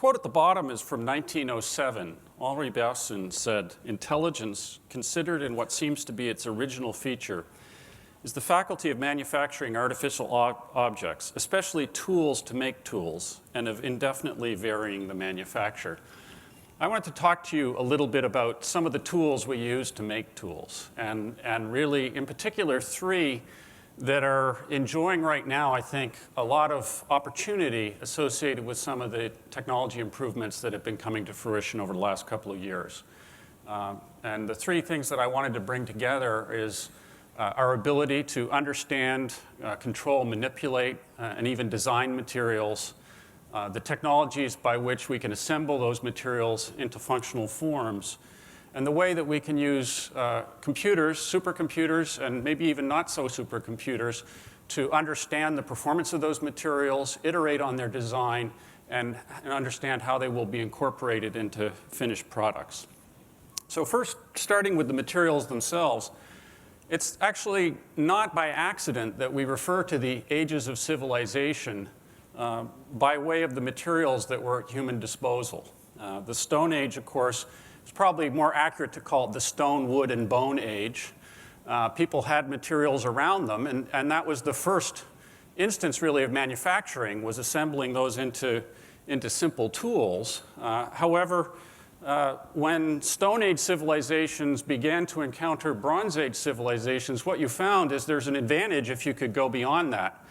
quote at the bottom is from 1907. Henri Bergson said, "Intelligence, considered in what seems to be its original feature, is the faculty of manufacturing artificial objects, especially tools to make tools, and of indefinitely varying the manufacture." I wanted to talk to you a little bit about some of the tools we use to make tools, and really, in particular, three that are enjoying right now, I think, a lot of opportunity associated with some of the technology improvements that have been coming to fruition over the last couple of years. And the three things that I wanted to bring together is our ability to understand, control, manipulate, and even design materials, the technologies by which we can assemble those materials into functional forms, and the way that we can use computers, supercomputers, and maybe even not so supercomputers to understand the performance of those materials, iterate on their design, and understand how they will be incorporated into finished products. So first, starting with the materials themselves, it's actually not by accident that we refer to the ages of civilization by way of the materials that were at human disposal. The Stone Age, of course, it's probably more accurate to call it the stone, wood, and bone age. People had materials around them, and that was the first instance, really, of manufacturing, was assembling those into simple tools. However, when Stone Age civilizations began to encounter Bronze Age civilizations, what you found is there's an advantage if you could go beyond that.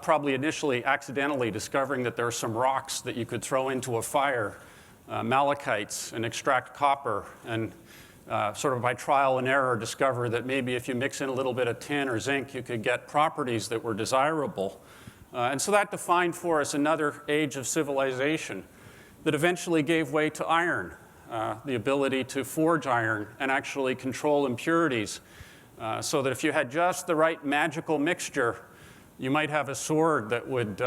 Probably initially accidentally discovering that there are some rocks that you could throw into a fire, malachites, and extract copper, and sort of by trial and error discover that maybe if you mix in a little bit of tin or zinc, you could get properties that were desirable. And so that defined for us another age of civilization that eventually gave way to iron, the ability to forge iron and actually control impurities, so that if you had just the right magical mixture, you might have a sword that would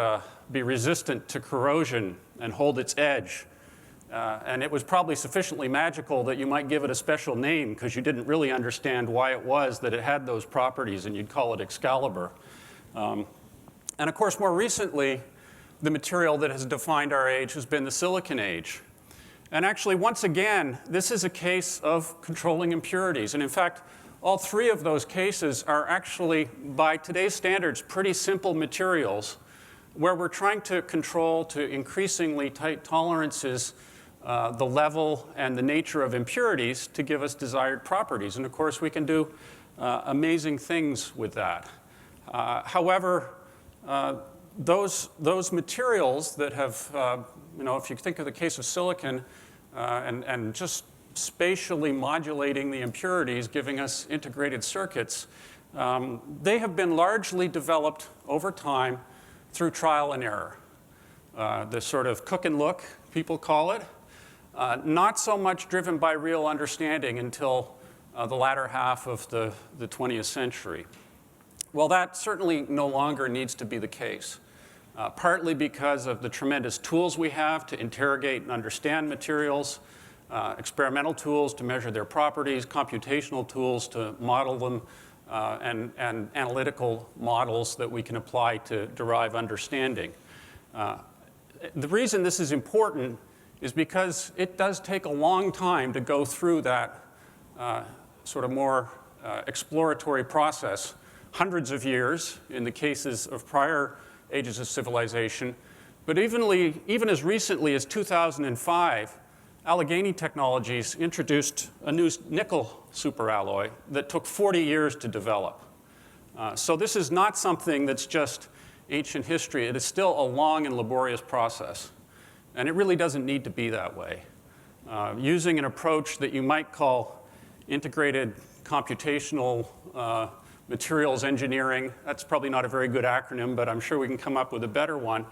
be resistant to corrosion and hold its edge. And it was probably sufficiently magical that you might give it a special name because you didn't really understand why it was that it had those properties, and you'd call it Excalibur. And of course, more recently, the material that has defined our age has been the Silicon Age. And actually, once again, this is a case of controlling impurities. And in fact, all three of those cases are actually, by today's standards, pretty simple materials where we're trying to control to increasingly tight tolerances the level and the nature of impurities to give us desired properties. And of course, we can do amazing things with that. However, those materials that have, if you think of the case of silicon and just spatially modulating the impurities, giving us integrated circuits, they have been largely developed over time through trial and error. The sort of cook and look, people call it, not so much driven by real understanding until the latter half of the 20th century. Well, that certainly no longer needs to be the case, partly because of the tremendous tools we have to interrogate and understand materials, experimental tools to measure their properties, computational tools to model them, and analytical models that we can apply to derive understanding. The reason this is important is because it does take a long time to go through that sort of more exploratory process, hundreds of years in the cases of prior ages of civilization. But even as recently as 2005, Allegheny Technologies introduced a new nickel superalloy that took 40 years to develop. So this is not something that's just ancient history. It is still a long and laborious process. And it really doesn't need to be that way. Using an approach that you might call integrated computational materials engineering, that's probably not a very good acronym, but I'm sure we can come up with a better one.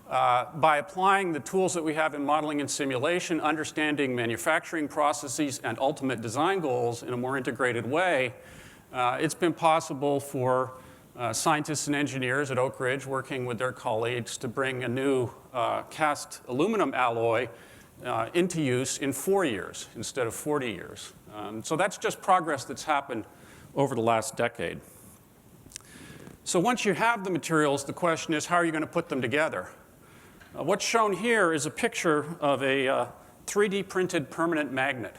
By applying the tools that we have in modeling and simulation, understanding manufacturing processes and ultimate design goals in a more integrated way, it's been possible for scientists and engineers at Oak Ridge working with their colleagues to bring a new cast aluminum alloy into use in 4 years instead of 40 years. So that's just progress that's happened over the last decade. So once you have the materials, the question is, how are you going to put them together? What's shown here is a picture of a 3D printed permanent magnet.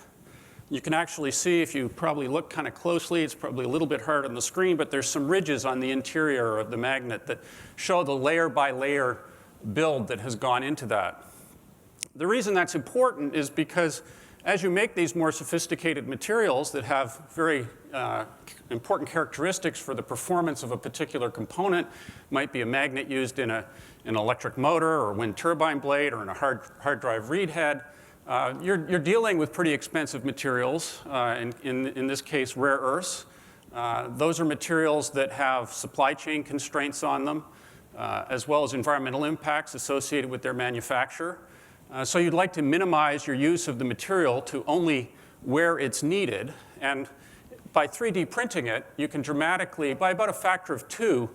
You can actually see, if you probably look kind of closely, it's probably a little bit hard on the screen, but there's some ridges on the interior of the magnet that show the layer by layer build that has gone into that. The reason that's important is because as you make these more sophisticated materials that have very important characteristics for the performance of a particular component, might be a magnet used in an electric motor or wind turbine blade or in a hard drive read head, you're dealing with pretty expensive materials, in this case, rare earths. Those are materials that have supply chain constraints on them, as well as environmental impacts associated with their manufacture. So you'd like to minimize your use of the material to only where it's needed. And by 3D printing it, you can dramatically, by about a factor of 2,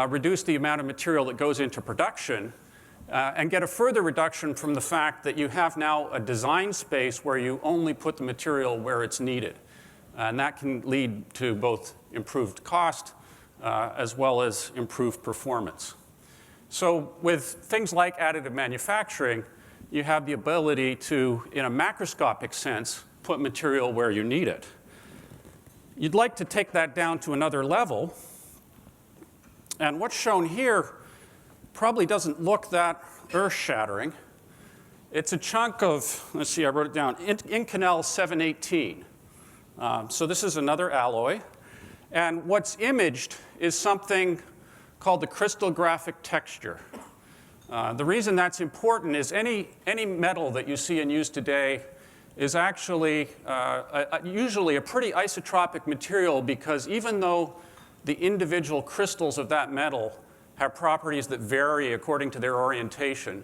reduce the amount of material that goes into production. And get a further reduction from the fact that you have now a design space where you only put the material where it's needed. And that can lead to both improved cost as well as improved performance. So with things like additive manufacturing, you have the ability to, in a macroscopic sense, put material where you need it. You'd like to take that down to another level. And what's shown here probably doesn't look that earth-shattering. It's a chunk of, let's see, I wrote it down, Inconel 718. So this is another alloy. And what's imaged is something called the crystallographic texture. The reason that's important is any metal that you see in use today is actually usually a pretty isotropic material, because even though the individual crystals of that metal have properties that vary according to their orientation,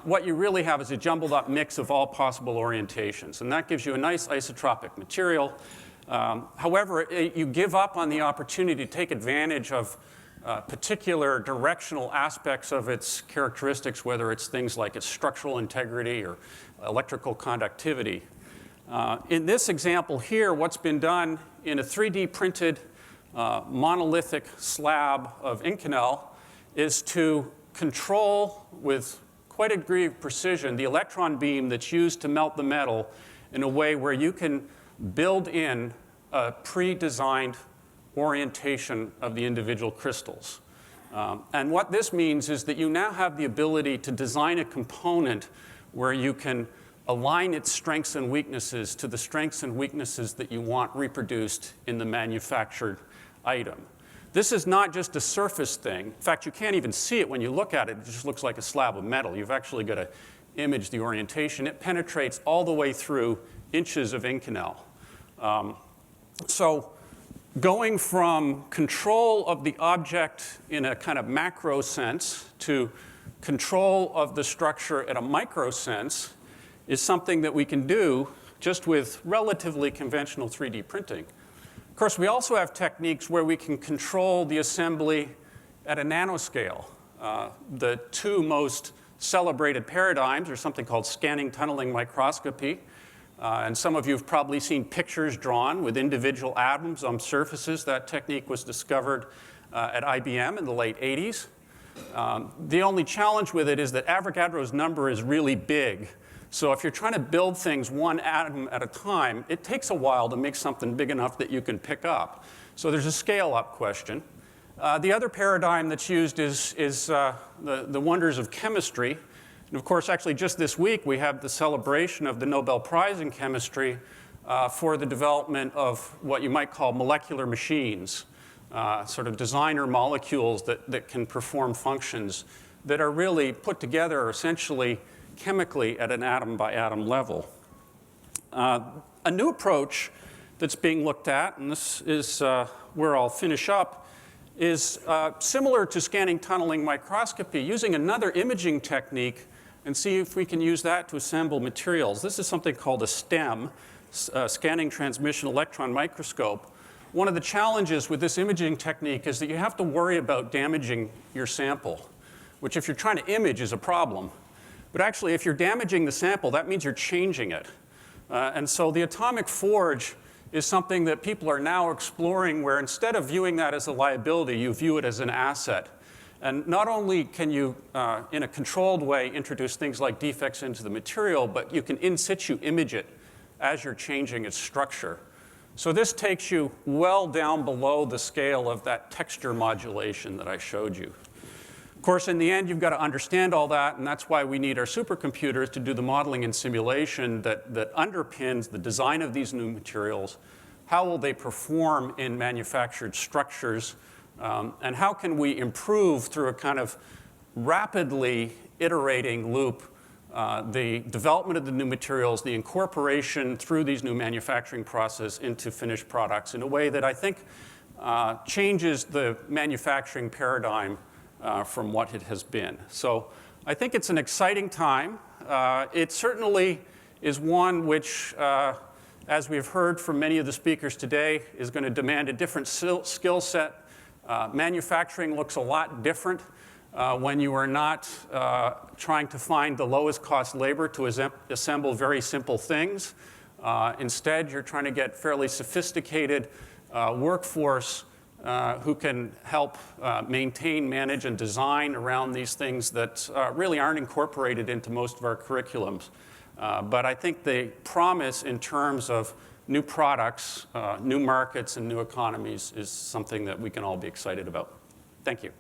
what you really have is a jumbled up mix of all possible orientations. And that gives you a nice isotropic material. However, you give up on the opportunity to take advantage of particular directional aspects of its characteristics, whether it's things like its structural integrity or electrical conductivity. In this example here, what's been done in a 3D printed monolithic slab of Inconel is to control with quite a degree of precision the electron beam that's used to melt the metal in a way where you can build in a pre-designed orientation of the individual crystals. And what this means is that you now have the ability to design a component where you can align its strengths and weaknesses to the strengths and weaknesses that you want reproduced in the manufactured item. This is not just a surface thing. In fact, you can't even see it when you look at it. It just looks like a slab of metal. You've actually got to image the orientation. It penetrates all the way through inches of Inconel. So going from control of the object in a kind of macro sense to control of the structure at a micro sense is something that we can do just with relatively conventional 3D printing. Of course, we also have techniques where we can control the assembly at a nanoscale. The two most celebrated paradigms are something called scanning tunneling microscopy. And some of you have probably seen pictures drawn with individual atoms on surfaces. That technique was discovered at IBM in the late 80s. The only challenge with it is that Avogadro's number is really big. So if you're trying to build things one atom at a time, it takes a while to make something big enough that you can pick up. So there's a scale-up question. The other paradigm that's used is the wonders of chemistry. And of course, actually, just this week, we have the celebration of the Nobel Prize in Chemistry for the development of what you might call molecular machines, sort of designer molecules that can perform functions that are really put together essentially chemically at an atom-by-atom level. A new approach that's being looked at, and this is where I'll finish up, is similar to scanning tunneling microscopy, using another imaging technique and see if we can use that to assemble materials. This is something called a STEM, Scanning Transmission Electron Microscope. One of the challenges with this imaging technique is that you have to worry about damaging your sample, which if you're trying to image is a problem. But actually, if you're damaging the sample, that means you're changing it. And so the atomic forge is something that people are now exploring where instead of viewing that as a liability, you view it as an asset. And not only can you, in a controlled way, introduce things like defects into the material, but you can in situ image it as you're changing its structure. So this takes you well down below the scale of that texture modulation that I showed you. Of course, in the end, you've got to understand all that, and that's why we need our supercomputers to do the modeling and simulation that underpins the design of these new materials. How will they perform in manufactured structures? And how can we improve through a kind of rapidly iterating loop the development of the new materials, the incorporation through these new manufacturing processes into finished products in a way that I think changes the manufacturing paradigm from what it has been. So I think it's an exciting time. It certainly is one which, as we've heard from many of the speakers today, is going to demand a different skill set. Manufacturing looks a lot different when you are not trying to find the lowest cost labor to assemble very simple things. Instead, you're trying to get fairly sophisticated workforce who can help maintain, manage, and design around these things that really aren't incorporated into most of our curriculums. But I think the promise in terms of new products, new markets, and new economies is something that we can all be excited about. Thank you.